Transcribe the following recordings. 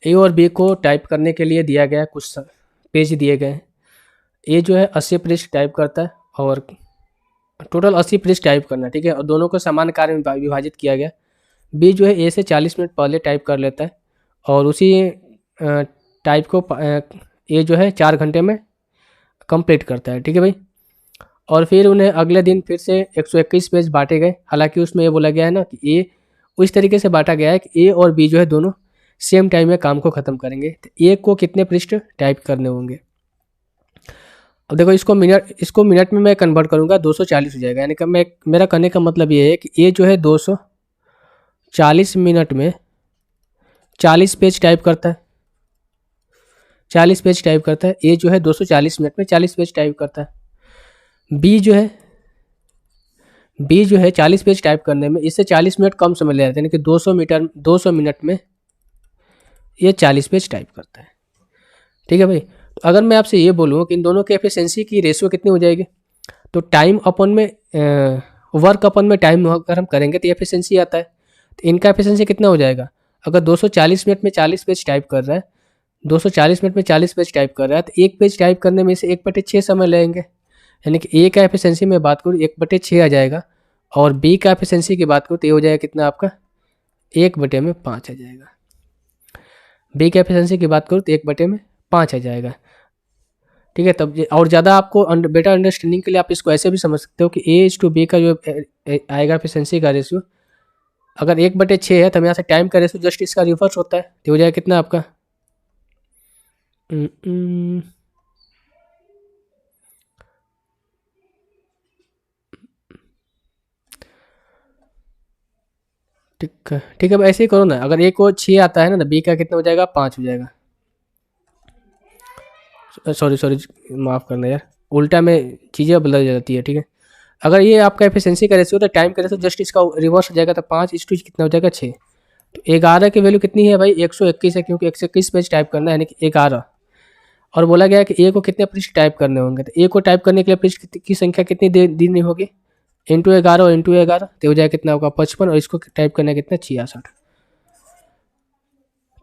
ए और बी को टाइप करने के लिए दिया गया कुछ पेज दिए गए हैं। ए जो है 80 पृष्ठ टाइप करता है और टोटल 80 पृष्ठ टाइप करना है, ठीक है, और दोनों को समान कार्य में विभाजित किया गया। बी जो है ए से 40 मिनट पहले टाइप कर लेता है और उसी टाइप को ए जो है 4 घंटे में कंप्लीट करता है, ठीक है भाई। और फिर उन्हें अगले दिन फिर से 121 पेज बांटे गए। हालांकि उसमें ये बोला गया है ना कि ए उस तरीके से बांटा गया है कि ए और बी जो है दोनों सेम टाइम में काम को ख़त्म करेंगे। तो ए को कितने पृष्ठ टाइप करने होंगे। अब देखो इसको मिनट में मैं कन्वर्ट करूँगा, 240 हो जाएगा। यानी कि मेरा कहने का मतलब ये है कि ए जो है 240 मिनट में 40 पेज टाइप करता है। 40 पेज टाइप करता है। ए जो है 240 मिनट में 40 पेज टाइप करता है। बी जो है 40 पेज टाइप करने में इससे 40 मिनट कम समय ले जाते हैं, यानी कि 200 मिनट में ये 40 पेज टाइप करता है, ठीक है भाई। तो अगर मैं आपसे ये बोलूँ कि इन दोनों की एफिशिएंसी की रेशियो कितनी हो जाएगी, तो टाइम अपन में वर्क अपन में टाइम अगर हम करेंगे तो एफिशिएंसी आता है। तो इनका एफिशिएंसी कितना हो जाएगा, अगर 240 मिनट में 40 पेज टाइप कर रहा है, 240 मिनट में 40 पेज टाइप कर रहा है, तो एक पेज टाइप करने में इसे 1/6 समय लगेंगे। यानी कि ए का एफिशिएंसी में बात करूँ 1/6 आ जाएगा, और बी का एफिशिएंसी की बात करूँ तो ये हो जाएगा कितना आपका 1/5 आ जाएगा। बी का एफिशिएंसी की बात करूँ तो 1/5 आ जाएगा, ठीक है। तब और ज़्यादा आपको बेटर अंडरस्टैंडिंग के लिए आप इसको ऐसे भी समझ सकते हो कि A/B का जो आएगा एफिशिएंसी का रेशियो, अगर 1/6 है तो यहाँ से टाइम का रेशियो जस्ट इसका रिवर्स होता है, तो हो जाएगा कितना आपका ठीक है। अब ऐसे ही करो ना, अगर ए को 6 आता है ना तो बी का कितना हो जाएगा 5 हो जाएगा। सॉरी माफ़ करना यार, उल्टा में चीज़ें बदल जाती है, ठीक है। अगर ये आपका एफिशिएंसी का रेशियो तो टाइम का रेशियो जस्ट इसका रिवर्स हो जाएगा, तो 5 कितना हो जाएगा 6। तो 11 की वैल्यू कितनी है भाई 121 है, क्योंकि 121 पेज टाइप करना है, यानी कि 11। और बोला गया है कि ए को कितने पृष्ठ टाइप करने होंगे, तो ए को टाइप करने के लिए पृष्ठ की संख्या कितनी देनी होगी, इंटू 11 और इंटू 11, तो हो जाएगा कितना होगा 55, और इसको टाइप करना कितना 66।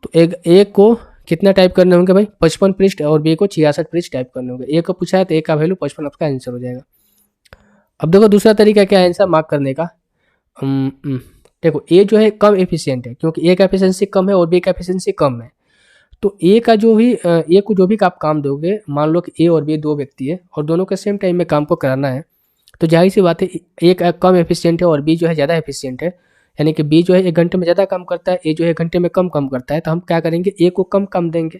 तो ए को कितना टाइप करने होंगे भाई 55 पृष्ठ, और बी को 66 पृष्ठ टाइप करने होंगे। ए को पूछा है तो ए का वैल्यू 55 आपका आंसर हो जाएगा। अब देखो दूसरा तरीका क्या है आंसर मार्क करने का। देखो ए जो है कम एफिशिएंट है, क्योंकि ए का एफिशिएंसी कम है और बी का एफिशिएंसी कम है। तो ए को जो भी आप काम दोगे, मान लो कि ए और बी दो व्यक्ति है और दोनों के सेम टाइम में काम को कराना है, तो जाहिर सी बात है ए कम एफिशिएंट है और बी जो है ज़्यादा एफिशिएंट है। यानी कि बी जो है 1 घंटे में ज़्यादा काम करता है, ए जो है 1 घंटे में कम काम करता है। तो हम क्या करेंगे, ए को कम काम देंगे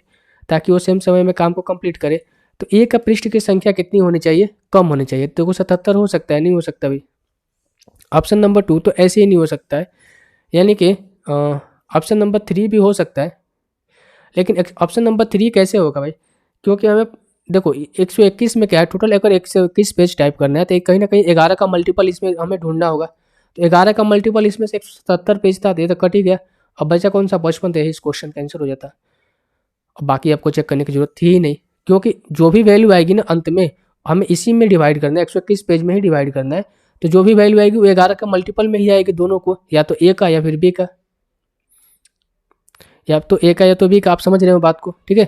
ताकि वो सेम समय में काम को कंप्लीट करे। तो ए का पृष्ठ की संख्या कितनी होनी चाहिए, कम होनी चाहिए। तो वो 77 हो सकता है, नहीं हो सकता भाई। ऑप्शन नंबर 2 तो ऐसे ही नहीं हो सकता है, यानी कि ऑप्शन नंबर 3 भी हो सकता है, लेकिन ऑप्शन नंबर 3 कैसे होगा भाई, क्योंकि हमें देखो 121 में क्या है टोटल, अगर 121 पेज टाइप करना है तो कहीं ना कहीं 11 का मल्टीपल इसमें हमें ढूंढना होगा। तो 11 का मल्टीपल इसमें से 177 पेज था, तो कट ही गया। अब बचा कौन सा 55, तो इस क्वेश्चन का आंसर हो जाता। अब बाकी आपको चेक करने की जरूरत थी ही नहीं, क्योंकि जो भी वैल्यू आएगी ना अंत में हमें इसी में डिवाइड करना है, 121 पेज में ही डिवाइड करना है। तो जो भी वैल्यू आएगी वो 11 का मल्टीपल में ही आएगी दोनों को, या तो ए का या फिर बी का, या तो ए का या तो बी का। आप समझ रहे हो बात को, ठीक है।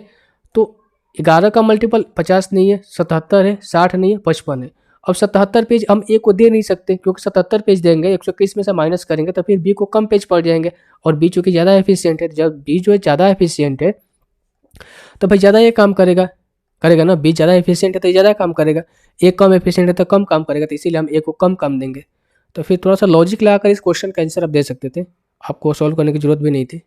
तो 11 का मल्टीपल 50 नहीं है, 77 है, 60 नहीं है, 55 है। अब 77 पेज हम ए को दे नहीं सकते, क्योंकि 77 पेज देंगे 121 में से माइनस करेंगे तो फिर बी को कम पेज पड़ जाएंगे, और बी चूँकि ज़्यादा एफिशिएंट है, जब बी जो है ज़्यादा एफिशिएंट है तो भाई ज़्यादा ये काम करेगा ना। बी ज़्यादा एफिशिएंट है तो ज़्यादा काम करेगा, ए कम एफिशिएंट है तो कम काम करेगा, तो इसीलिए हम ए को कम काम देंगे। तो फिर थोड़ा सा लॉजिक लगाकर इस क्वेश्चन का आंसर आप दे सकते थे, आपको सॉल्व करने की जरूरत भी नहीं थी।